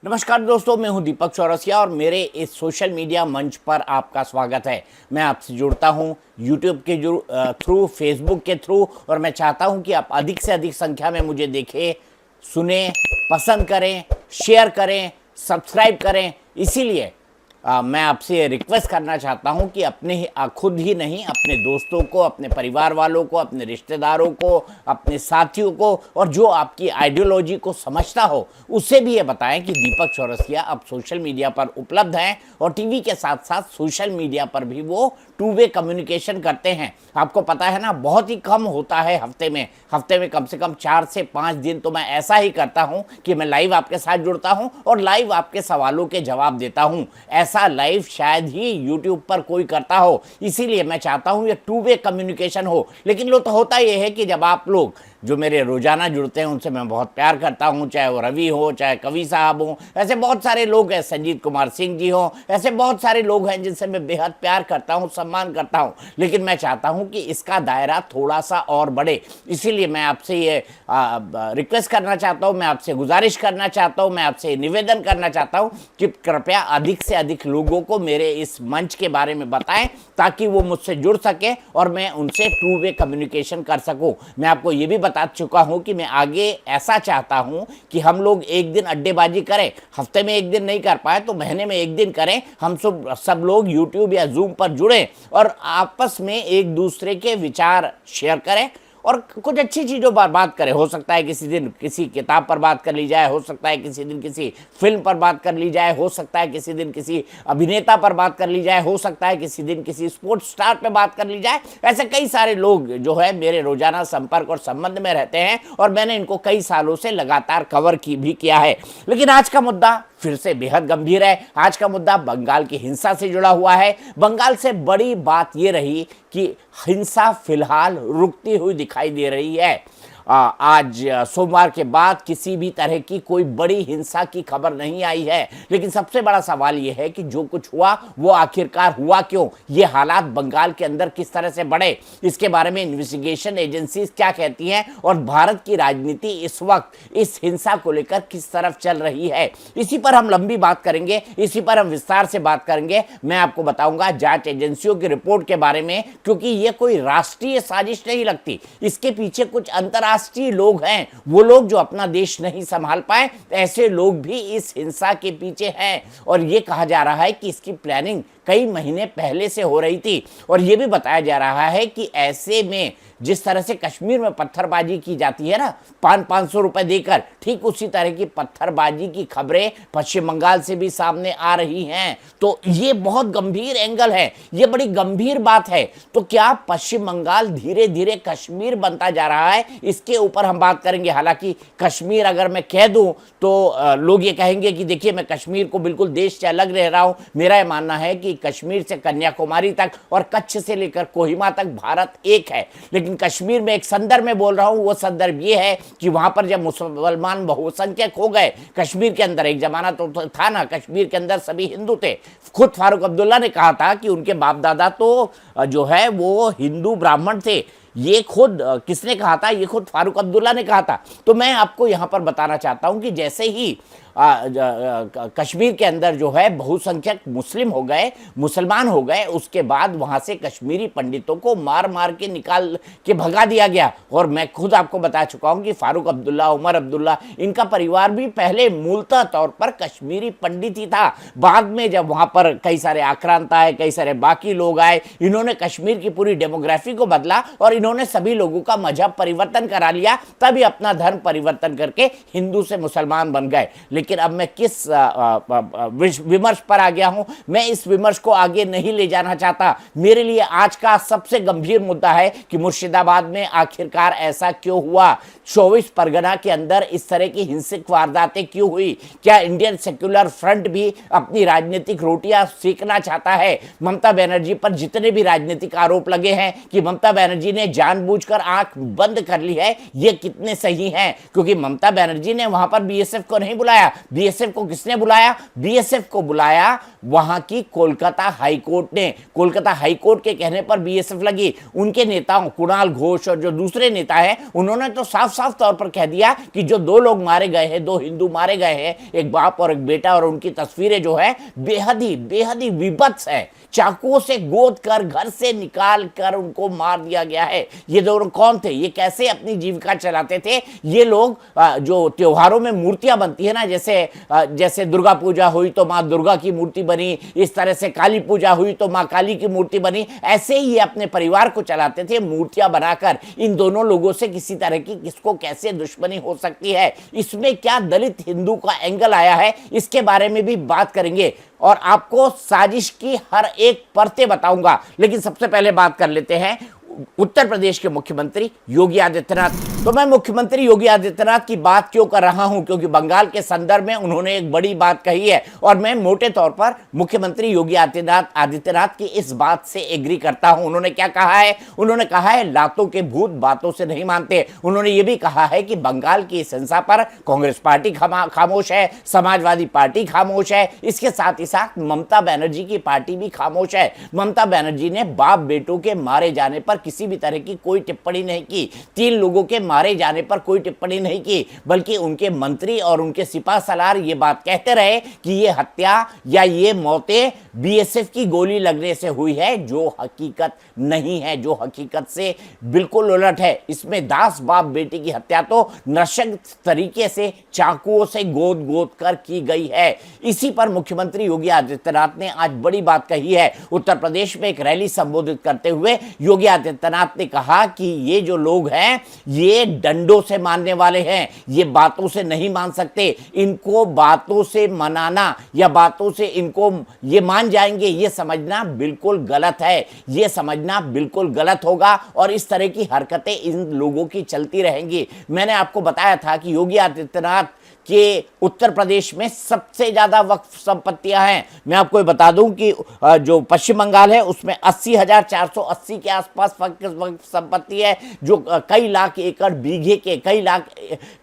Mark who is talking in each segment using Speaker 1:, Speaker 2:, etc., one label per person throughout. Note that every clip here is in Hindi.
Speaker 1: नमस्कार दोस्तों, मैं हूं दीपक चौरसिया और मेरे इस सोशल मीडिया मंच पर आपका स्वागत है। मैं आपसे जुड़ता हूं यूट्यूब के थ्रू, फेसबुक के थ्रू, और मैं चाहता हूं कि आप अधिक से अधिक संख्या में मुझे देखें, सुने, पसंद करें, शेयर करें, सब्सक्राइब करें। इसीलिए मैं आपसे रिक्वेस्ट करना चाहता हूं कि खुद ही नहीं, अपने दोस्तों को, अपने परिवार वालों को, अपने रिश्तेदारों को, अपने साथियों को, और जो आपकी आइडियोलॉजी को समझता हो उससे भी ये बताएं कि दीपक चौरसिया अब सोशल मीडिया पर उपलब्ध हैं और टीवी के साथ साथ सोशल मीडिया पर भी वो टू वे कम्युनिकेशन करते हैं। आपको पता है ना, बहुत ही कम होता है हफ्ते में कम से कम 4 से 5 दिन तो मैं ऐसा ही करता हूं कि मैं लाइव आपके साथ जुड़ता हूं और लाइव आपके सवालों के जवाब देता हूं। ऐसा लाइव शायद ही यूट्यूब पर कोई करता हो, इसीलिए मैं चाहता हूं ये टू वे कम्युनिकेशन हो। लेकिन लो तो होता यह है कि जब आप लोग जो मेरे रोजाना जुड़ते हैं उनसे मैं बहुत प्यार करता हूं, चाहे वो रवि हो, चाहे कवि साहब हो, ऐसे बहुत सारे लोग हैं, संजीत कुमार सिंह जी हो, ऐसे बहुत सारे लोग हैं जिनसे मैं बेहद प्यार करता हूं, सम्मान करता हूं। लेकिन मैं चाहता हूं कि इसका दायरा थोड़ा सा और बढ़े, इसीलिए मैं आपसे ये रिक्वेस्ट करना चाहता हूं, मैं आपसे गुजारिश करना चाहता हूं, मैं आपसे निवेदन करना चाहता हूं कि कृपया अधिक से अधिक लोगों को मेरे इस मंच के बारे में बताएं ताकि वो मुझसे जुड़ सके और मैं उनसे टू वे कम्युनिकेशन कर सकूं। मैं आपको ये भी बता चुका हूं कि मैं आगे ऐसा चाहता हूं कि हम लोग एक दिन अड्डेबाजी करें, हफ्ते में एक दिन नहीं कर पाए तो महीने में एक दिन करें। हम सब लोग यूट्यूब या जूम पर जुड़ें और आपस में एक दूसरे के विचार शेयर करें और कुछ अच्छी चीज़ों पर बात करें। हो सकता है किसी दिन किसी किताब पर बात कर ली जाए, हो सकता है किसी दिन किसी फिल्म पर बात कर ली जाए, हो सकता है किसी दिन किसी अभिनेता पर बात कर ली जाए, हो सकता है किसी दिन किसी स्पोर्ट्स स्टार पर बात कर ली जाए। ऐसे कई सारे लोग जो है मेरे रोजाना संपर्क और संबंध में रहते हैं और मैंने इनको कई सालों से लगातार कवर भी किया है। लेकिन आज का मुद्दा फिर से बेहद गंभीर है। आज का मुद्दा बंगाल की हिंसा से जुड़ा हुआ है। बंगाल से बड़ी बात यह रही कि हिंसा फिलहाल रुकती हुई दिखाई दे रही है। आज सोमवार के बाद किसी भी तरह की कोई बड़ी हिंसा की खबर नहीं आई है। लेकिन सबसे बड़ा सवाल यह है कि जो कुछ हुआ वो आखिरकार हुआ क्यों, ये हालात बंगाल के अंदर किस तरह से बढ़े, इसके बारे में इन्वेस्टिगेशन एजेंसीज क्या कहती हैं और भारत की राजनीति इस वक्त इस हिंसा को लेकर किस तरफ चल रही है, इसी पर हम लंबी बात करेंगे, इसी पर हम विस्तार से बात करेंगे। मैं आपको बताऊंगा जांच एजेंसियों की रिपोर्ट के बारे में, क्योंकि ये कोई राष्ट्रीय साजिश नहीं लगती, इसके पीछे कुछ अंतर्राष्ट्रीय लोग हैं। वो लोग जो अपना देश नहीं संभाल पाए, ऐसे लोग भी इस हिंसा के पीछे हैं और ये कहा जा रहा है कि इसकी प्लानिंग कई महीने पहले से हो रही थी। और यह भी बताया जा रहा है कि ऐसे में जिस तरह से कश्मीर में पत्थरबाजी की जाती है ना, 500 रुपए देकर, ठीक उसी तरह की पत्थरबाजी की खबरें पश्चिम बंगाल से भी सामने आ रही हैं। तो ये बहुत गंभीर एंगल है, ये बड़ी गंभीर बात है। तो क्या पश्चिम बंगाल धीरे धीरे कश्मीर बनता जा रहा है, इसके ऊपर हम बात करेंगे। हालांकि कश्मीर अगर मैं कह दूं तो लोग ये कहेंगे कि देखिए मैं कश्मीर को बिल्कुल देश से अलग रह रहा हूं। मेरा यह मानना है कि कश्मीर से कन्याकुमारी तक और कच्छ से लेकर कोहिमा तक भारत एक है। लेकिन कश्मीर में एक संदर्भ में बोल रहा हूं, वो संदर्भ ये है कि वहां पर जब मुसलमान बहुसंख्यक हो गए, कश्मीर के अंदर एक जमाना तो था ना, कश्मीर के अंदर सभी हिंदू थे। खुद फारूक अब्दुल्ला ने कहा था कि उनके बाप दादा तो जो है वो हिंदू ब्राह्मण थे। ये खुद किसने कहा था? ये खुद फारूक अब्दुल्ला ने कहा था। तो मैं आपको यहां पर बताना चाहता हूं कि जैसे ही कश्मीर के अंदर जो है बहुसंख्यक मुस्लिम हो गए, मुसलमान हो गए, उसके बाद वहां से कश्मीरी पंडितों को मार मार के निकाल के भगा दिया गया। और मैं खुद आपको बता चुका हूं कि फारूक अब्दुल्ला, उमर अब्दुल्ला, इनका परिवार भी पहले मूलतः तौर पर कश्मीरी पंडित ही था। बाद में जब वहां पर कई सारे आक्रांत आए, कई सारे बाकी लोग आए, इन्होंने कश्मीर की पूरी डेमोग्राफी को बदला और इन्होंने सभी लोगों का मजहब परिवर्तन करा लिया, तभी अपना धर्म परिवर्तन करके हिंदू से मुसलमान बन गए। लेकिन अब मैं किस विमर्श पर आ गया हूं, मैं इस विमर्श को आगे नहीं ले जाना चाहता। मेरे लिए आज का सबसे गंभीर मुद्दा है कि मुर्शिदाबाद में आखिरकार ऐसा क्यों हुआ, 24 परगना के अंदर इस तरह की हिंसक वारदातें क्यों हुई। क्या इंडियन सेक्युलर फ्रंट भी अपनी राजनीतिक रोटियां सेकना चाहता है? ममता बनर्जी पर जितने भी राजनीतिक आरोप लगे हैं कि ममता बनर्जी ने जानबूझकर आंख बंद कर ली है, ये कितने सही हैं? क्योंकि ममता बनर्जी ने वहां पर बीएसएफ को नहीं बुलाया, बीएसएफ को किसने बुलाया? बीएसएफ को बुलाया वहां की कोलकाता हाईकोर्ट ने। कोलकाता हाईकोर्ट के कहने पर बीएसएफ लगी। उनके नेताओं कुणाल घोष और जो दूसरे नेता हैं, उन्होंने तो साफ साफ तौर पर कह दिया कि जो दो लोग मारे गए हैं, दो हिंदू मारे गए हैं, एक बाप और एक बेटा, और उनकी तस्वीरें जो है बेहद ही विभत्स है। चाकुओं से गोद कर घर से निकाल कर उनको मार दिया गया है। ये दोनों कौन थे? ये कैसे अपनी जीविका चलाते थे? ये लोग जो त्योहारों में मूर्तियां बनती है ना, जैसे दुर्गा पूजा हुई तो माँ दुर्गा की मूर्ति बनी, इस तरह से काली पूजा हुई तो माँ काली की मूर्ति बनी, ऐसे ही ये अपने परिवार को चलाते थे मूर्तियां बनाकर। इन दोनों लोगों से किसी तरह की किसको कैसे दुश्मनी हो सकती है? इसमें क्या दलित हिंदू का एंगल आया है, इसके बारे में भी बात करेंगे और आपको साजिश की हर एक परतें बताऊंगा। लेकिन सबसे पहले बात कर लेते हैं उत्तर प्रदेश के मुख्यमंत्री योगी आदित्यनाथ। तो मैं मुख्यमंत्री योगी आदित्यनाथ की बात क्यों कर रहा हूं? क्योंकि बंगाल के संदर्भ में उन्होंने एक बड़ी बात कही है और मैं मोटे तौर पर मुख्यमंत्री योगी आदित्यनाथ की इस बात से एग्री करता हूं। उन्होंने क्या कहा है? उन्होंने कहा है लातों के भूत बातों से नहीं मानते। उन्होंने ये भी कहा है कि बंगाल की इस हिंसा पर कांग्रेस पार्टी खामोश है, समाजवादी पार्टी खामोश है, इसके साथ ही साथ ममता बनर्जी की पार्टी भी खामोश है। ममता बनर्जी ने बाप बेटों के मारे जाने पर किसी भी तरह की कोई टिप्पणी नहीं की, 3 लोगों के मारे जाने पर कोई टिप्पणी नहीं की, बल्कि उनके मंत्री और उनके सिपा सलार ये बात कहते रहे कि ये हत्या या ये मौतें बीएसएफ की गोली लगने से हुई है, जो हकीकत नहीं है, जो हकीकत से बिल्कुल उलट है। इसमें दास बाप बेटी की हत्या तो नृशंस तरीके से चाकुओं से गोद गोद कर की गई है। इसी पर मुख्यमंत्री योगी आदित्यनाथ ने आज बड़ी बात कही है। उत्तर प्रदेश में एक रैली संबोधित करते हुए योगी आदित्यनाथ ने कहा कि ये जो लोग हैं ये डंडों से मानने वाले हैं, ये बातों से नहीं मान सकते। इनको बातों से मनाना या बातों से इनको ये मान जाएंगे, ये समझना बिल्कुल गलत है। ये समझना बिल्कुल गलत होगा और इस तरह की हरकतें इन लोगों की चलती रहेंगी। मैंने आपको बताया था कि योगी आदित्यनाथ कि उत्तर प्रदेश में सबसे ज्यादा वक्फ संपत्तियां हैं। मैं आपको बता दूं कि जो पश्चिम बंगाल है उसमें 80,480 के आसपास वक्फ संपत्ति है, जो कई लाख एकड़ बीघे के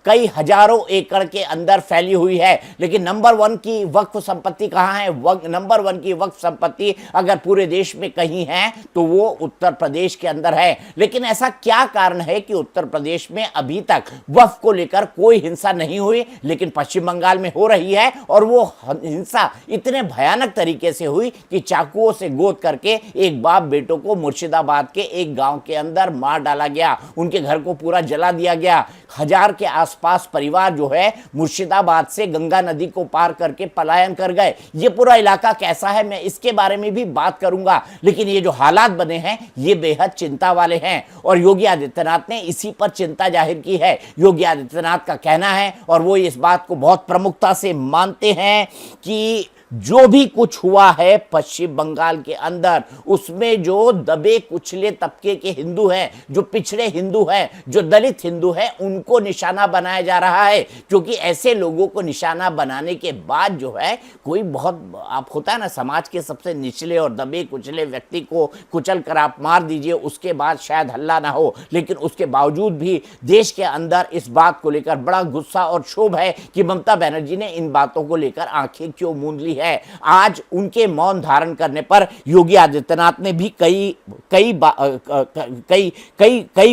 Speaker 1: कई हजारों एकड़ के अंदर फैली हुई है। लेकिन नंबर 1 की वक्फ संपत्ति कहां है? नंबर 1 की वक्फ संपत्ति अगर पूरे देश में कहीं है तो वो उत्तर प्रदेश के अंदर है। लेकिन ऐसा क्या कारण है कि उत्तर प्रदेश में अभी तक वक्फ को लेकर कोई हिंसा नहीं हुई, लेकिन पश्चिम बंगाल में हो रही है? और वो हिंसा इतने भयानक तरीके से हुई कि चाकुओं से गोद करके एक बाप बेटों को मुर्शिदाबाद के एक गांव के अंदर मार डाला गया, उनके घर को पूरा जला दिया गया। 1000 के आसपास परिवार जो है मुर्शिदाबाद से गंगा नदी को पार करके पलायन कर गए। ये पूरा इलाका कैसा है मैं इसके बारे में भी बात करूंगा। लेकिन ये जो हालात बने हैं ये बेहद चिंता वाले हैं और योगी आदित्यनाथ ने इसी पर चिंता जाहिर की है। योगी आदित्यनाथ का कहना है और वो इस बात को बहुत प्रमुखता से मानते हैं कि जो भी कुछ हुआ है पश्चिम बंगाल के अंदर, उसमें जो दबे कुचले तबके के हिंदू हैं, जो पिछड़े हिंदू हैं, जो दलित हिंदू हैं, उनको निशाना बनाया जा रहा है। क्योंकि ऐसे लोगों को निशाना बनाने के बाद जो है कोई बहुत आप होता है ना, समाज के सबसे निचले और दबे कुचले व्यक्ति को कुचल कर आप मार दीजिए, उसके बाद शायद हल्ला ना हो। लेकिन उसके बावजूद भी देश के अंदर इस बात को लेकर बड़ा गुस्सा और क्षोभ है कि ममता बनर्जी ने इन बातों को लेकर आंखें क्यों मूंद ली है। आज उनके मौन धारण करने पर योगी आदित्यनाथ ने भी कई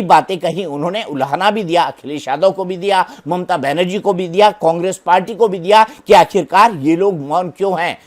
Speaker 1: बातें कही। उन्होंने उल्हाना भी दिया, अखिलेश यादव को भी दिया, ममता बनर्जी को भी दिया, कांग्रेस पार्टी को भी दिया कि आखिरकार ये लोग मौन क्यों हैं।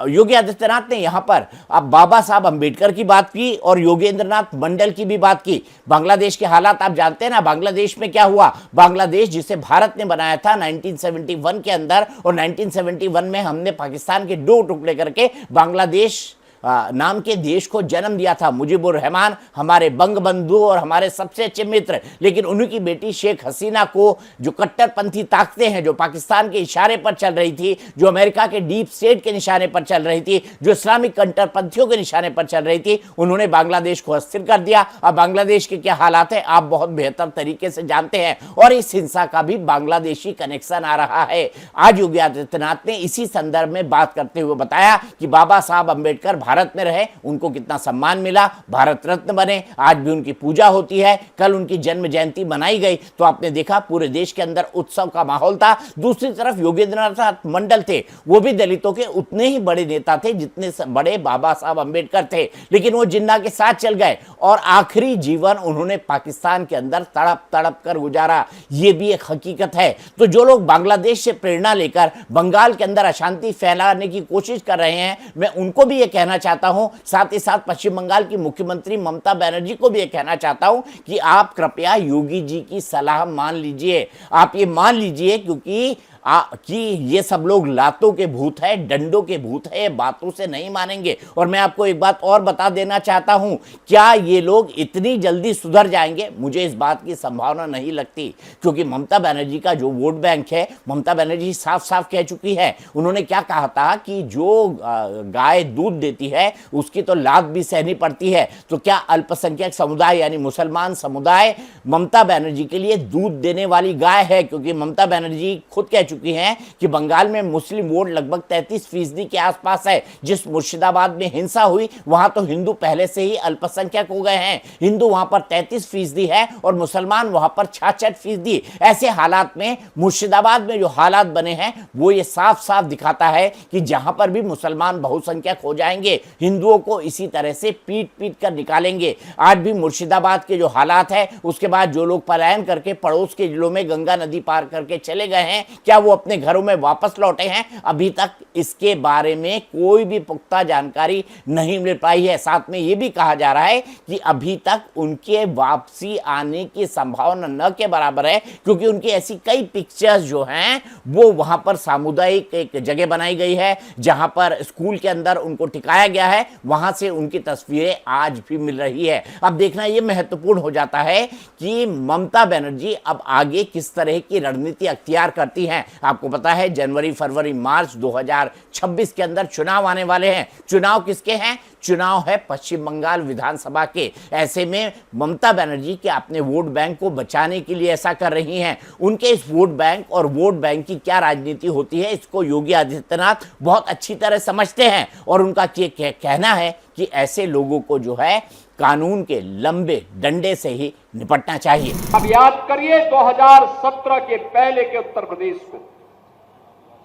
Speaker 1: योगी आदित्यनाथ ने यहां पर बाबा साहब अंबेडकर की बात की और योगेंद्रनाथ मंडल की भी बात की। बांग्लादेश के हालात आप जानते हैं ना, बांग्लादेश में क्या हुआ। बांग्लादेश जिसे भारत ने बनाया था 1971 के अंदर, और 1971 में हमने पाकिस्तान के 2 टुकड़े करके बांग्लादेश नाम के देश को जन्म दिया था। मुजीबुर रहमान हमारे बंग बंधु और हमारे सबसे अच्छे मित्र, लेकिन उन्हीं की बेटी शेख हसीना को जो कट्टरपंथी ताकतें हैं, जो पाकिस्तान के इशारे पर चल रही थी, जो अमेरिका के डीप स्टेट के निशाने पर चल रही थी, जो इस्लामिक कट्टरपंथियों के निशाने पर चल रही थी, उन्होंने बांग्लादेश को अस्थिर कर दिया। अब बांग्लादेश के क्या हालात है आप बहुत बेहतर तरीके से जानते हैं, और इस हिंसा का भी बांग्लादेशी कनेक्शन आ रहा है। आज योगी आदित्यनाथ ने इसी संदर्भ में बात करते हुए बताया कि बाबा साहब अंबेडकर भारत भारत में रहे, उनको कितना सम्मान मिला, भारत रत्न बने, आज भी उनकी पूजा होती है, कल उनकी जन्म जयंती मनाई गई। तो आपने देखा पूरे देश के अंदर उत्सव का माहौल था। दूसरी तरफ योगेंद्रनाथ मंडल थे, वो भी दलितों के उतने ही बड़े नेता थे जितने बड़े बाबा साहब अंबेडकर थे, लेकिन वो जिन्ना के साथ चल गए और आखिरी जीवन उन्होंने पाकिस्तान के अंदर तड़प तड़प कर गुजारा। ये भी एक हकीकत है। तो जो लोग बांग्लादेश से प्रेरणा लेकर बंगाल के अंदर अशांति फैलाने की कोशिश कर रहे हैं, मैं उनको भी ये कहना चाहता हूं, साथ ही साथ पश्चिम बंगाल की मुख्यमंत्री ममता बनर्जी को भी ये कहना चाहता हूं कि आप कृपया योगी जी की सलाह मान लीजिए। आप ये मान लीजिए क्योंकि कि ये सब लोग लातों के भूत है, डंडों के भूत है, बातों से नहीं मानेंगे। और मैं आपको एक बात और बता देना चाहता हूं, क्या ये लोग इतनी जल्दी सुधर जाएंगे? मुझे इस बात की संभावना नहीं लगती, क्योंकि ममता बनर्जी का जो वोट बैंक है, ममता बनर्जी साफ साफ कह चुकी है। उन्होंने क्या कहा था कि जो गाय दूध देती है उसकी तो लात भी सहनी पड़ती है। तो क्या अल्पसंख्यक समुदाय यानी मुसलमान समुदाय ममता बनर्जी के लिए दूध देने वाली गाय है? क्योंकि ममता बनर्जी खुद कह चुकी हैं कि बंगाल में मुस्लिम वोट लगभग 33% के आसपास है। जिस मुर्शिदाबाद में हिंसा हुई वहां तो हिंदू पहले से ही अल्पसंख्यक हो गए हैं। हिंदू वहां पर 33% है और मुसलमान वहां पर 66%। ऐसे हालात में मुर्शिदाबाद में जो हालात बने हैं वो ये साफ साफ दिखाता है कि जहां पर भी मुसलमान बहुसंख्यक हो जाएंगे, हिंदुओं को इसी तरह से पीट पीट कर निकालेंगे। आज भी मुर्शिदाबाद के जो हालात है, उसके बाद जो लोग पलायन करके पड़ोस के जिलों में गंगा नदी पार करके चले गए हैं, क्या वो अपने घरों में वापस लौटे हैं? अभी तक इसके बारे में कोई भी पुख्ता जानकारी नहीं मिल पाई है। साथ में यह भी कहा जा रहा है कि अभी तक उनके वापसी आने की संभावना न के बराबर है, क्योंकि उनकी ऐसी कई पिक्चर्स जो हैं वो वहां पर सामुदायिक एक जगह बनाई गई है जहां पर स्कूल के अंदर उनको टिकाया गया है, वहां से उनकी तस्वीरें आज भी मिल रही है। अब देखना यह महत्वपूर्ण हो जाता है कि ममता बनर्जी अब आगे किस तरह की रणनीति अख्तियार करती हैं। आपको पता है जनवरी, फरवरी, मार्च 2026 के अंदर चुनाव आने वाले हैं। चुनाव किसके हैं? चुनाव है पश्चिम बंगाल विधानसभा के। ऐसे में ममता बनर्जी के अपने वोट बैंक को बचाने के लिए ऐसा कर रही हैं। उनके इस वोट बैंक और वोट बैंक की क्या राजनीति होती है, इसको योगी आदित्यनाथ बहुत अच्छी तरह समझते हैं और उनका कहना है कि ऐसे लोगों को जो है कानून के लंबे डंडे से ही निपटना चाहिए।
Speaker 2: अब याद करिए 2017 के पहले के उत्तर प्रदेश को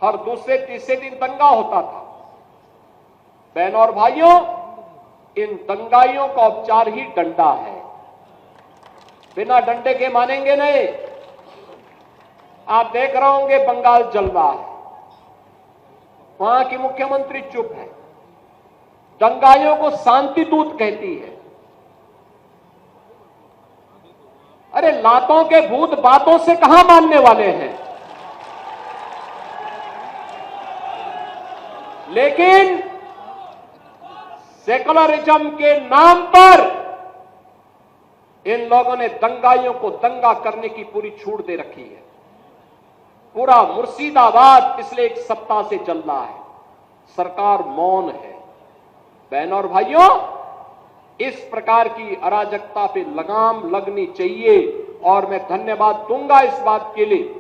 Speaker 2: हर दूसरे तीसरे दिन दंगा होता था। बहनों और भाइयों, इन दंगाइयों का उपचार ही डंडा है। बिना डंडे के मानेंगे नहीं। आप देख रहे होंगे बंगाल जल रहा है, वहां की मुख्यमंत्री चुप है, दंगाइयों को शांति दूत कहती है। अरे लातों के भूत बातों से कहां मानने वाले हैं। लेकिन सेकुलरिज्म के नाम पर इन लोगों ने दंगाइयों को दंगा करने की पूरी छूट दे रखी है। पूरा मुर्शिदाबाद पिछले एक सप्ताह से चल रहा है, सरकार मौन है। बहनों और भाइयों, इस प्रकार की अराजकता पे लगाम लगनी चाहिए और मैं धन्यवाद दूंगा इस बात के लिए।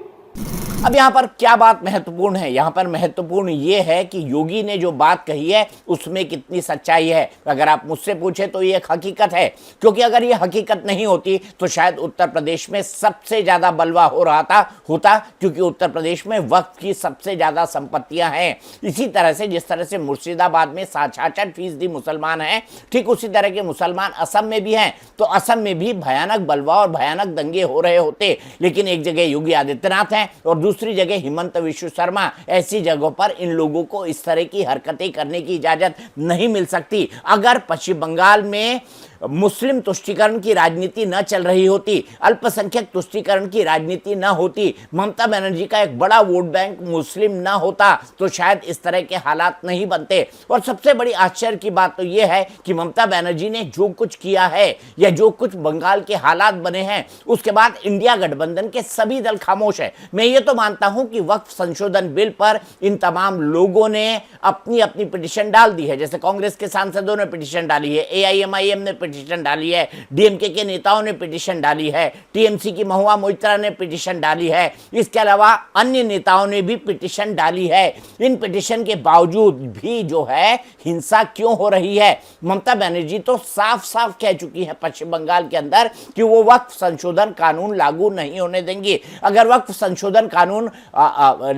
Speaker 1: अब यहाँ पर क्या बात महत्वपूर्ण है? यहाँ पर महत्वपूर्ण ये है कि योगी ने जो बात कही है उसमें कितनी सच्चाई है। अगर आप मुझसे पूछे तो ये एक हकीकत है, क्योंकि अगर ये हकीकत नहीं होती तो शायद उत्तर प्रदेश में सबसे ज्यादा बलवा होता, क्योंकि उत्तर प्रदेश में वक्फ की सबसे ज्यादा संपत्तियां हैं। इसी तरह से जिस तरह से मुर्शिदाबाद में 66% मुसलमान हैं, ठीक उसी तरह के मुसलमान असम में भी हैं। तो असम में भी भयानक बलवा और भयानक दंगे हो रहे होते, लेकिन एक जगह योगी आदित्यनाथ हैं और दूसरी जगह हिमंत विश्व शर्मा। ऐसी जगहों पर इन लोगों को इस तरह की हरकतें करने की इजाजत नहीं मिल सकती। अगर पश्चिम बंगाल में मुस्लिम तुष्टीकरण की राजनीति न चल रही होती, अल्पसंख्यक तुष्टीकरण की राजनीति न होती, ममता बनर्जी का एक बड़ा वोट बैंक मुस्लिम न होता, तो शायद इस तरह के हालात नहीं बनते। और सबसे बड़ी आश्चर्य की बात तो यह है कि ममता बनर्जी ने जो कुछ किया है या जो कुछ बंगाल के हालात बने हैं, उसके बाद इंडिया गठबंधन के सभी दल खामोश है। मैं ये तो मानता हूं कि वक्फ संशोधन बिल पर इन तमाम लोगों ने अपनी अपनी पिटीशन डाल दी है। जैसे कांग्रेस के सांसदों ने पिटीशन डाली है, एआईएमआईएम ने पिटीशन डाली है, डीएमके के नेताओं ने पिटीशन डाली है, टीएमसी की महुआ मोइत्रा ने पिटीशन डाली है, इसके अलावा अन्य नेताओं ने भी पिटीशन डाली है। इन पिटीशन के बावजूद भी जो है हिंसा क्यों हो रही है? ममता बनर्जी तो साफ साफ कह चुकी है पश्चिम बंगाल के अंदर कि वो वक्फ संशोधन कानून लागू नहीं होने देंगी। अगर वक्फ संशोधन कानून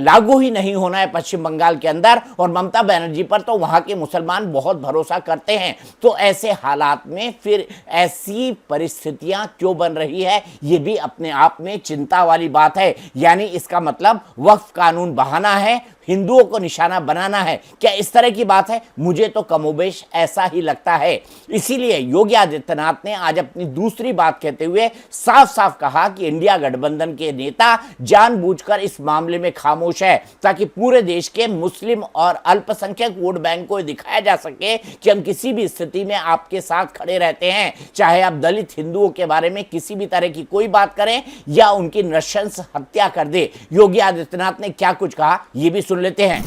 Speaker 1: लागू ही नहीं होना है पश्चिम बंगाल के अंदर, और ममता बनर्जी पर तो वहां के मुसलमान बहुत भरोसा करते हैं, तो ऐसे हालात में फिर ऐसी परिस्थितियां क्यों बन रही है, ये भी अपने आप में चिंता वाली बात है। यानी इसका मतलब वक्फ कानून बहाना है, हिंदुओं को निशाना बनाना है, क्या इस तरह की बात है? मुझे तो कमोबेश ऐसा ही लगता है। इसीलिए योगी आदित्यनाथ ने आज अपनी दूसरी बात कहते हुए साफ साफ कहा कि इंडिया गठबंधन के नेता जानबूझकर इस मामले में खामोश है, ताकि पूरे देश के मुस्लिम और अल्पसंख्यक वोट बैंक को दिखाया जा सके कि हम किसी भी स्थिति में आपके साथ खड़े रहते हैं, चाहे आप दलित हिंदुओं के बारे में किसी भी तरह की कोई बात करें या उनकी नृशंस हत्या कर दे। योगी आदित्यनाथ ने क्या कुछ कहा, यह भी सुन लेते हैं।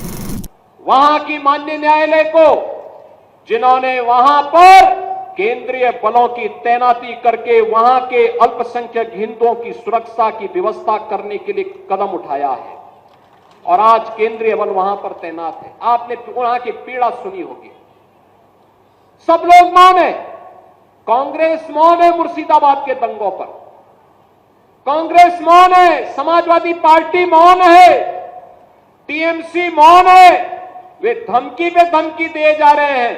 Speaker 2: वहां की माननीय न्यायालय को, जिन्होंने वहां पर केंद्रीय बलों की तैनाती करके वहां के अल्पसंख्यक हिंदुओं की सुरक्षा की व्यवस्था करने के लिए कदम उठाया है, और आज केंद्रीय बल वहां पर तैनात है। आपने वहां की पीड़ा सुनी होगी। सब लोग मौन है, कांग्रेस मौन है मुर्शिदाबाद के दंगों पर, कांग्रेस मौन है, समाजवादी पार्टी मौन है, टीएमसी मौन है। वे धमकी पे धमकी दिए जा रहे हैं,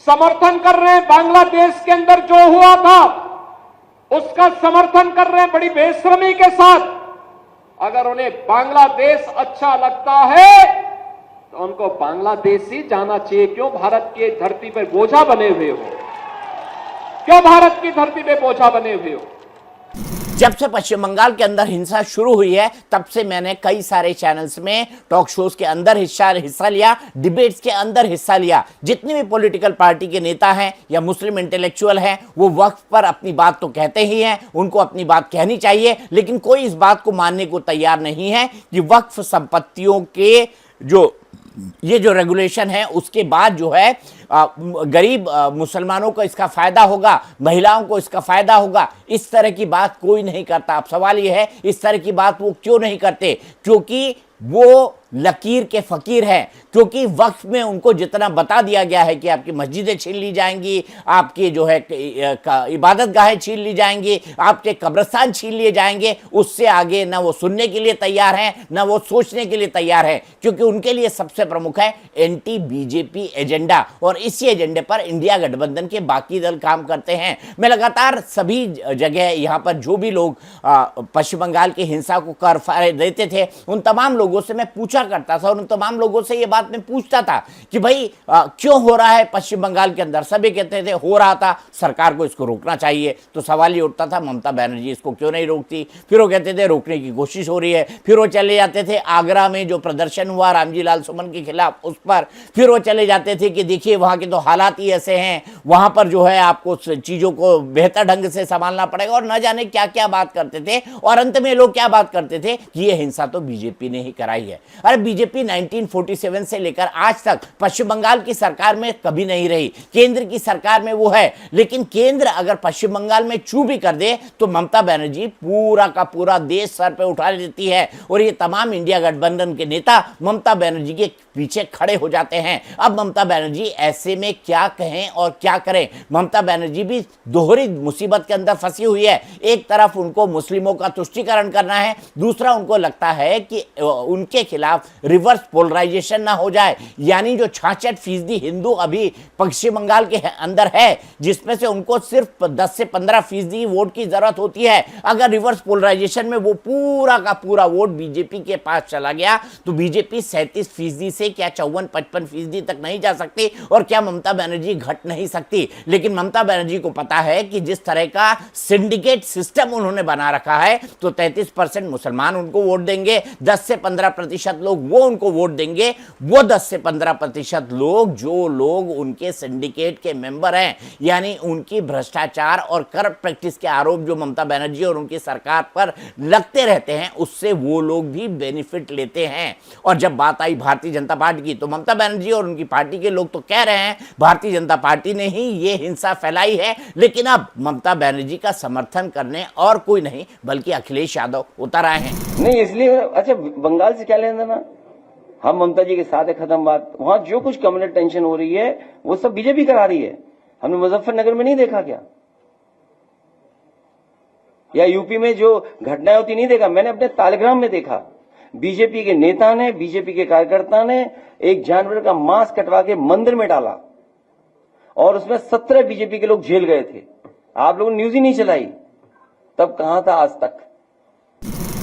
Speaker 2: समर्थन कर रहे हैं। बांग्लादेश के अंदर जो हुआ था उसका समर्थन कर रहे हैं बड़ी बेशर्मी के साथ। अगर उन्हें बांग्लादेश अच्छा लगता है तो उनको बांग्लादेश ही जाना चाहिए। क्यों भारत की धरती पर बोझा बने हुए हो? क्यों भारत की धरती पे बोझा बने हुए हो?
Speaker 1: जब से पश्चिम बंगाल के अंदर हिंसा शुरू हुई है, तब से मैंने कई सारे चैनल्स में, टॉक शोज के अंदर हिस्सा लिया, डिबेट्स के अंदर हिस्सा लिया। जितने भी पॉलिटिकल पार्टी के नेता हैं या मुस्लिम इंटेलेक्चुअल हैं, वो वक्फ पर अपनी बात तो कहते ही हैं, उनको अपनी बात कहनी चाहिए, लेकिन कोई इस बात को मानने को तैयार नहीं है कि वक्फ संपत्तियों के ये जो रेगुलेशन है उसके बाद जो है गरीब मुसलमानों को इसका फायदा होगा, महिलाओं को इसका फायदा होगा। इस तरह की बात कोई नहीं करता। अब सवाल यह है, इस तरह की बात वो क्यों नहीं करते? क्योंकि वो लकीर के फकीर हैं, क्योंकि वक्फ में उनको जितना बता दिया गया है कि आपकी मस्जिदें छीन ली जाएंगी, आपकी जो है इबादत गाहें छीन ली जाएंगी, आपके कब्रिस्तान छीन लिए जाएंगे, उससे आगे ना वो सुनने के लिए तैयार हैं, ना वो सोचने के लिए तैयार हैं, क्योंकि उनके लिए सबसे प्रमुख है एंटी बीजेपी एजेंडा, और इसी एजेंडे पर इंडिया गठबंधन के बाकी दल काम करते हैं। मैं लगातार सभी जगह यहाँ पर जो भी लोग पश्चिम बंगाल की हिंसा को कर देते थे, उन तमाम लोगों से मैं पूछा करता था, और उन तमाम लोगों से ये बात मैं पूछता था कि भाई क्यों हो रहा है पश्चिम बंगाल के अंदर? सभी कहते थे हो रहा था, सरकार को इसको रोकना चाहिए। तो सवाल ये उठता था ममता बनर्जी इसको क्यों नहीं रोकती? फिर वो कहते थे रोकने की कोशिश हो रही है। फिर वो चले जाते थे आगरा में जो प्रदर्शन हुआ रामजी लाल सुमन के खिलाफ, उस पर फिर वो चले जाते थे कि देखिए वहां के तो हालात ही ऐसे हैं, वहां पर जो है आपको चीजों को बेहतर ढंग से संभालना पड़ेगा, और न जाने क्या क्या बात करते थे। और अंत में लोग क्या बात करते थे कि ये हिंसा तो बीजेपी ने ही कराई है। अरे बीजेपी 1947 से लेकर आज तक पश्चिम बंगाल की सरकार में कभी नहीं रही, केंद्र की सरकार में वो है, लेकिन केंद्र अगर पश्चिम बंगाल में चू भी कर दे तो ममता बनर्जी पूरा का पूरा देश सर पे उठा लेती है, और ये तमाम इंडिया गठबंधन के नेता ममता बनर्जी के पीछे खड़े हो जाते हैं। अब ममता बनर्जी ऐसे में क्या कहें और क्या करें? ममता बनर्जी भी दोहरी मुसीबत के अंदर फंसी हुई है। एक तरफ उनको मुस्लिमों का तुष्टीकरण करना है, दूसरा उनको लगता है कि उनके खिलाफ रिवर्स पोलराइजेशन ना हो जाए, यानी जो 66% हिंदू अभी पश्चिम बंगाल के अंदर है, जिसमें से उनको सिर्फ 10 से 15% वोट की जरूरत होती है। अगर रिवर्स पोलराइजेशन में वो पूरा का पूरा वोट बीजेपी के पास चला गया तो बीजेपी 37% से क्या 54-55% तक नहीं जा सकती, और क्या ममता बनर्जी घट नहीं सकती? लेकिन ममता बनर्जी को पता है कि जिस तरह का सिंडिकेट सिस्टम उन्होंने बना रखा है, तो 33% मुसलमान उनको वोट देंगे, 10 से 15% लोग लोग वो उनको वोट देंगे, वो 10 से 15% लोग जो लोग उनके सिंडिकेट के मेंबर हैं, यानी उनकी भ्रष्टाचार और करप्ट प्रैक्टिस के आरोप जो ममता बनर्जी और उनकी सरकार पर लगते रहते हैं, उससे वो लोग भी बेनिफिट लेते हैं। और जब बात आई भारतीय जनता पार्टी की, तो ममता बनर्जी और उनकी पार्टी के लोग तो कह रहे हैं भारतीय जनता पार्टी ने ही ये हिंसा फैलाई है, लेकिन अब ममता बनर्जी का समर्थन करने और कोई नहीं बल्कि अखिलेश यादव उतर आए हैं।
Speaker 3: नहीं, इसलिए अच्छा, बंगाल से क्या लेना देना, हम ममता जी के साथ है, खत्म बात। वहां जो कुछ कम्युनल टेंशन हो रही है वो सब बीजेपी करा रही है। हमने मुजफ्फरनगर में नहीं देखा क्या, या यूपी में जो घटनाएं होती नहीं देखा? मैंने अपने तालग्राम में देखा, बीजेपी के नेता ने, बीजेपी के कार्यकर्ता ने एक जानवर का मांस कटवा के मंदिर में डाला और उसमें 17 बीजेपी के लोग जेल गए थे। आप लोगों ने न्यूज ही नहीं चलाई, तब कहां था आज तक?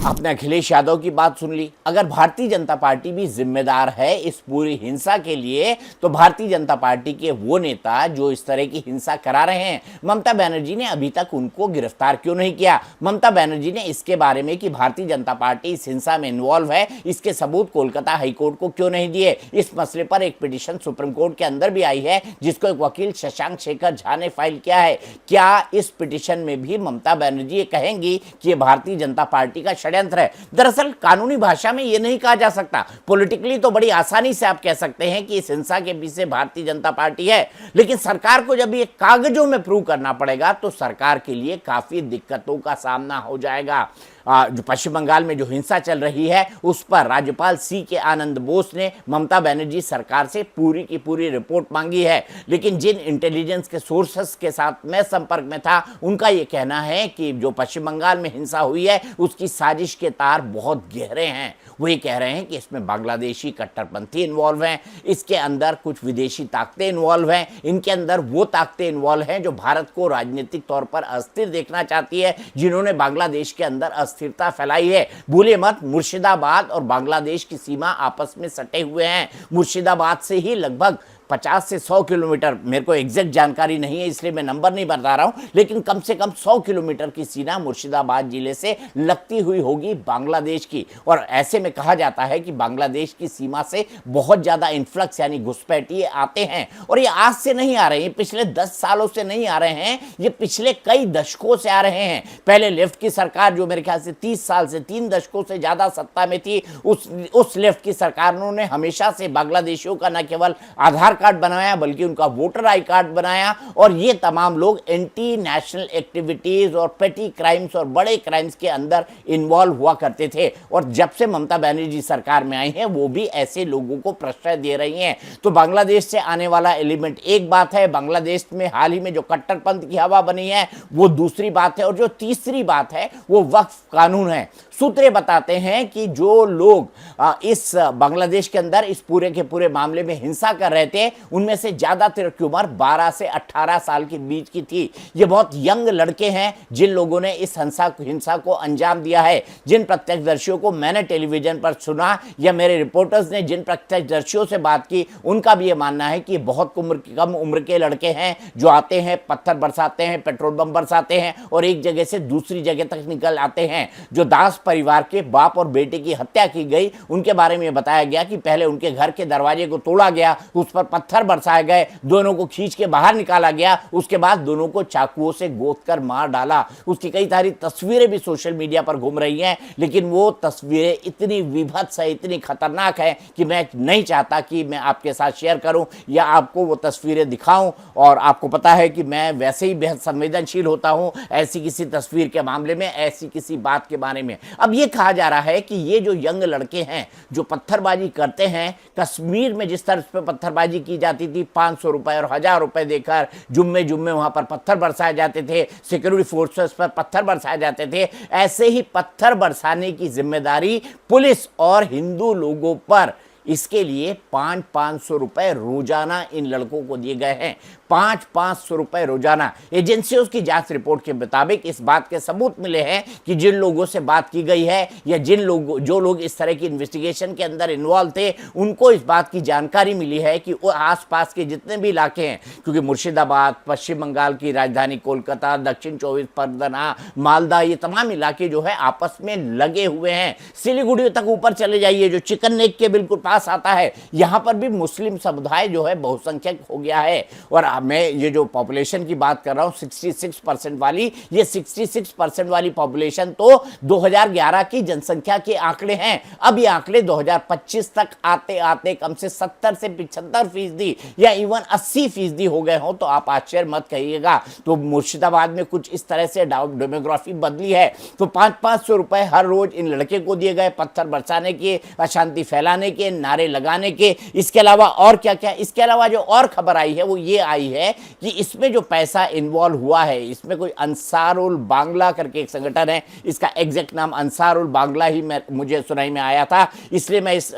Speaker 1: आपने अखिलेश यादव की बात सुन ली। अगर भारतीय जनता पार्टी भी जिम्मेदार है इस पूरी हिंसा के लिए, तो भारतीय जनता पार्टी के वो नेता जो इस तरह की हिंसा करा रहे हैं, ममता बनर्जी ने अभी तक उनको गिरफ्तार क्यों नहीं किया? ममता बनर्जी ने इसके बारे में कि भारतीय जनता पार्टी इस हिंसा में इन्वॉल्व है, इसके सबूत कोलकाता हाईकोर्ट को क्यों नहीं दिए? इस मसले पर एक पिटीशन सुप्रीम कोर्ट के अंदर भी आई है, जिसको एक वकील शशांक शेखर झा ने फाइल किया है। क्या इस पिटीशन में भी ममता बनर्जी ये कहेंगी कि ये भारतीय जनता पार्टी का षड्यंत्र है? दरअसल कानूनी भाषा में यह नहीं कहा जा सकता, पॉलिटिकली तो बड़ी आसानी से आप कह सकते हैं कि इस हिंसा के पीछे भारतीय जनता पार्टी है, लेकिन सरकार को जब ये कागजों में प्रूव करना पड़ेगा तो सरकार के लिए काफी दिक्कतों का सामना हो जाएगा। जो पश्चिम बंगाल में जो हिंसा चल रही है उस पर राज्यपाल CK आनंद बोस ने ममता बनर्जी सरकार से पूरी की पूरी रिपोर्ट मांगी है, लेकिन जिन इंटेलिजेंस के सोर्सेस के साथ मैं संपर्क में था, उनका यह कहना है कि जो पश्चिम बंगाल में हिंसा हुई है उसकी साजिश के तार बहुत गहरे हैं। वो ये कह रहे हैं कि इसमें बांग्लादेशी कट्टरपंथी इन्वॉल्व हैं, इसके अंदर कुछ विदेशी ताकतें इन्वॉल्व हैं, इनके अंदर वो ताकतें इन्वॉल्व हैं जो भारत को राजनीतिक तौर पर अस्थिर देखना चाहती है, जिन्होंने बांग्लादेश के अंदर अस्थिरता फैलाई है। भूले मत, मुर्शिदाबाद और बांग्लादेश की सीमा आपस में सटे हुए हैं। मुर्शिदाबाद से ही लगभग 50 से 100 किलोमीटर, मेरे को एग्जैक्ट जानकारी नहीं है इसलिए मैं नंबर नहीं बता रहा हूं, लेकिन कम से कम 100 किलोमीटर की सीमा मुर्शिदाबाद जिले से लगती हुई होगी बांग्लादेश की। और ऐसे में कहा जाता है कि बांग्लादेश की सीमा से बहुत ज्यादा इन्फ्लक्स यानी घुसपैठिए आते हैं, और ये आज से नहीं आ रहे हैं, पिछले 10 सालों से नहीं आ रहे हैं, ये पिछले कई दशकों से आ रहे हैं। पहले लेफ्ट की सरकार जो मेरे ख्याल से 30 साल से 3 दशकों से ज्यादा सत्ता में थी, उस लेफ्ट की सरकारों ने हमेशा से बांग्लादेशियों का न केवल आधार कार्ड बनाया बल्कि उनका वोटर आई कार्ड बनाया, और ये तमाम लोग एंटी नेशनल एक्टिविटीज और पेटी क्राइम्स और बड़े क्राइम्स के अंदर इन्वॉल्व हुआ करते थे। और जब से ममता बनर्जी सरकार में आई है वो भी ऐसे लोगों को प्रश्रय दे रही हैं। तो बांग्लादेश से आने वाला एलिमेंट एक बात है, बांग्लादेश में हाल ही में जो कट्टरपंथ की हवा बनी है वो दूसरी बात है, और जो तीसरी बात है वो वक्फ कानून है। सूत्र बताते हैं कि जो लोग इस बांग्लादेश के अंदर इस पूरे के पूरे मामले में हिंसा कर रहे थे, उनमें से ज्यादातर की उम्र 12 से 18 साल के बीच की थी। ये बहुत यंग लड़के हैं जिन लोगों ने इस हिंसा को अंजाम दिया है। जिन प्रत्यक्षदर्शियों को मैंने टेलीविजन पर सुना या मेरे रिपोर्टर्स ने जिन प्रत्यक्षदर्शियों से बात की, उनका भी ये मानना है कि बहुत कम उम्र के लड़के हैं जो आते हैं, पत्थर बरसाते हैं, पेट्रोल बम बरसाते हैं और एक जगह से दूसरी जगह तक निकल आते हैं। जो दास परिवार के बाप और बेटे की हत्या की गई, उनके बारे में बताया गया कि पहले उनके घर के दरवाजे को तोड़ा गया, उस पर पत्थर बरसाए गए, दोनों को खींच के बाहर निकाला गया, उसके बाद दोनों को चाकुओं से गोद कर मार डाला। उसकी कई सारी तस्वीरें भी सोशल मीडिया पर घूम रही हैं, लेकिन वो तस्वीरें इतनी विभत्स है, इतनी खतरनाक है कि मैं नहीं चाहता कि मैं आपके साथ शेयर करूं या आपको वो तस्वीरें दिखाऊं। और आपको पता है कि मैं वैसे ही बेहद संवेदनशील होता हूं ऐसी किसी तस्वीर के मामले में, ऐसी किसी बात के बारे में। अब ये कहा जा रहा है कि ये जो यंग लड़के हैं जो पत्थरबाजी करते हैं, कश्मीर में जिस तरह पर पत्थरबाजी की जाती थी 500 रुपए और 1000 रुपए देकर जुम्मे वहां पर पत्थर बरसाए जाते थे, सिक्योरिटी फोर्सेस पर पत्थर बरसाए जाते थे, ऐसे ही पत्थर बरसाने की जिम्मेदारी पुलिस और हिंदू लोगों पर इसके लिए 500 रुपए रोजाना इन लड़कों को दिए गए हैं। 500 रुपए रोजाना। एजेंसियों की जांच रिपोर्ट के मुताबिक इस बात के सबूत मिले हैं कि जिन लोगों से बात की गई है या जो लोग इस तरह की इन्वेस्टिगेशन के अंदर इन्वॉल्व थे, उनको इस बात की जानकारी मिली है कि वो आसपास के जितने भी इलाके हैं, क्योंकि मुर्शिदाबाद, पश्चिम बंगाल की राजधानी कोलकाता, दक्षिण 24 परगना, मालदा, ये तमाम इलाके जो है आपस में लगे हुए हैं। सिलीगुड़ी तक ऊपर चले जाइए जो चिकन नेक के बिल्कुल पास आता है, यहां पर भी मुस्लिम समुदाय जो है बहुसंख्यक हो गया है। और मैं ये जो पॉपुलेशन की बात कर रहा हूं 66% वाली, ये 66% वाली पॉपुलेशन तो 2011 की जनसंख्या के आंकड़े हैं। अब ये आंकड़े 2025 तक आते आते कम से 70 से 75% या इवन 80% हो गए हो तो आप आश्चर्य मत कहिएगा। तो मुर्शिदाबाद में कुछ इस तरह से डेमोग्राफी बदली है। तो 500 रुपए हर रोज इन लड़के को दिए गए, पत्थर बरसाने के, अशांति फैलाने के, नारे लगाने के। इसके अलावा और क्या क्या, इसके अलावा जो और खबर आई है वो ये आई है कि इसमें जो पैसा इन्वॉल्व हुआ है, इसमें कोई अंसारुल बांग्ला करके एक संगठन है, इसका एग्जैक्ट नाम अंसारुल बांग्ला ही मुझे सुनाई में आया था, इसलिए मैं इस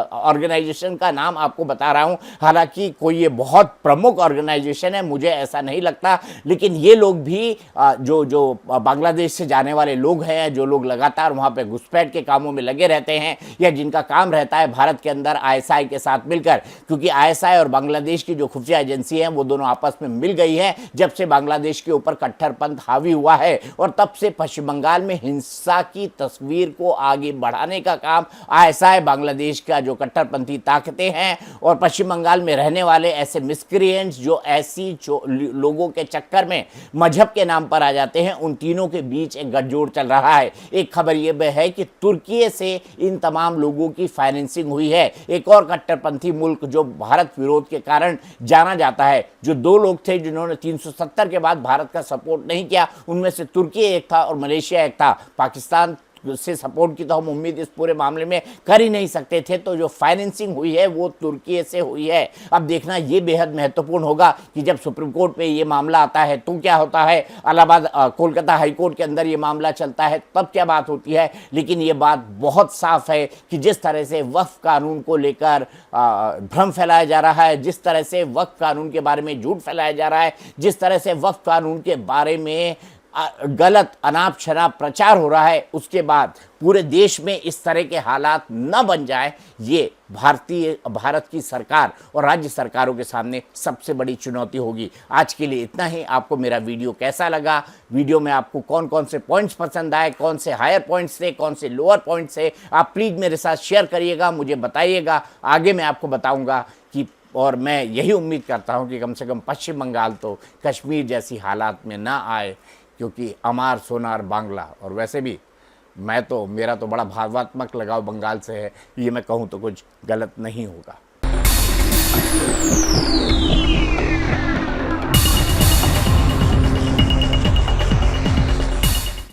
Speaker 1: ऑर्गेनाइजेशन का नाम आपको बता रहा हूं। हालांकि कोई ये बहुत प्रमुख ऑर्गेनाइजेशन है मुझे ऐसा नहीं लगता, लेकिन ये लोग भी जो बांग्लादेश से जाने वाले लोग हैं, जो लोग लगातार वहां पे घुसपैठ के कामों में लगे रहते हैं या जिनका काम रहता है भारत के अंदर आईएसआई के साथ मिलकर, क्योंकि आईएसआई और बांग्लादेश की जो खुफिया एजेंसी है वो दोनों आपस में मिल गई है जब से बांग्लादेश के ऊपर कट्टरपंथ हावी हुआ है। और तब से पश्चिम बंगाल में हिंसा की तस्वीर को आगे बढ़ाने का काम आईएसआई, बांग्लादेश का जो कट्टरपंथी ताकतें हैं और पश्चिम बंगाल में रहने वाले ऐसे मिस्क्रिएंट्स जो ऐसी लोगों के चक्कर में मजहब के नाम पर आ जाते हैं, उन तीनों के बीच एक गठजोड़ चल रहा है। एक खबर यह है कि तुर्की से इन तमाम लोगों की फाइनेंसिंग हुई है। एक और कट्टरपंथी मुल्क जो भारत विरोध के कारण जाना जाता है, जो दो लोग थे जिन्होंने 370 के बाद भारत का सपोर्ट नहीं किया, उनमें से तुर्की एक था और मलेशिया एक था। पाकिस्तान से सपोर्ट की तो हम उम्मीद इस पूरे मामले में कर ही नहीं सकते थे। तो जो फाइनेंसिंग हुई है वो तुर्की से हुई है। अब देखना ये बेहद महत्वपूर्ण होगा कि जब सुप्रीम कोर्ट में ये मामला आता है तो क्या होता है, इलाहाबाद कोलकाता हाई कोर्ट के अंदर ये मामला चलता है तब क्या बात होती है। लेकिन ये बात बहुत साफ है कि जिस तरह से वक्फ कानून को लेकर भ्रम फैलाया जा रहा है, जिस तरह से वक्फ कानून के बारे में झूठ फैलाया जा रहा है, जिस तरह से वक्फ कानून के बारे में गलत अनाप शनाप प्रचार हो रहा है, उसके बाद पूरे देश में इस तरह के हालात न बन जाए, ये भारत की सरकार और राज्य सरकारों के सामने सबसे बड़ी चुनौती होगी। आज के लिए इतना ही। आपको मेरा वीडियो कैसा लगा, वीडियो में आपको कौन कौन से पॉइंट्स पसंद आए, कौन से हायर पॉइंट्स थे, कौन से लोअर पॉइंट्स थे, आप प्लीज़ मेरे साथ शेयर करिएगा, मुझे बताइएगा। आगे मैं आपको बताऊंगा कि, और मैं यही उम्मीद करता हूं कि कम से कम पश्चिम बंगाल तो कश्मीर जैसी हालात में ना आए, क्योंकि अमार सोनार बांग्ला। और वैसे भी मेरा तो बड़ा भावनात्मक लगाव बंगाल से है, ये मैं कहूँ तो कुछ गलत नहीं होगा।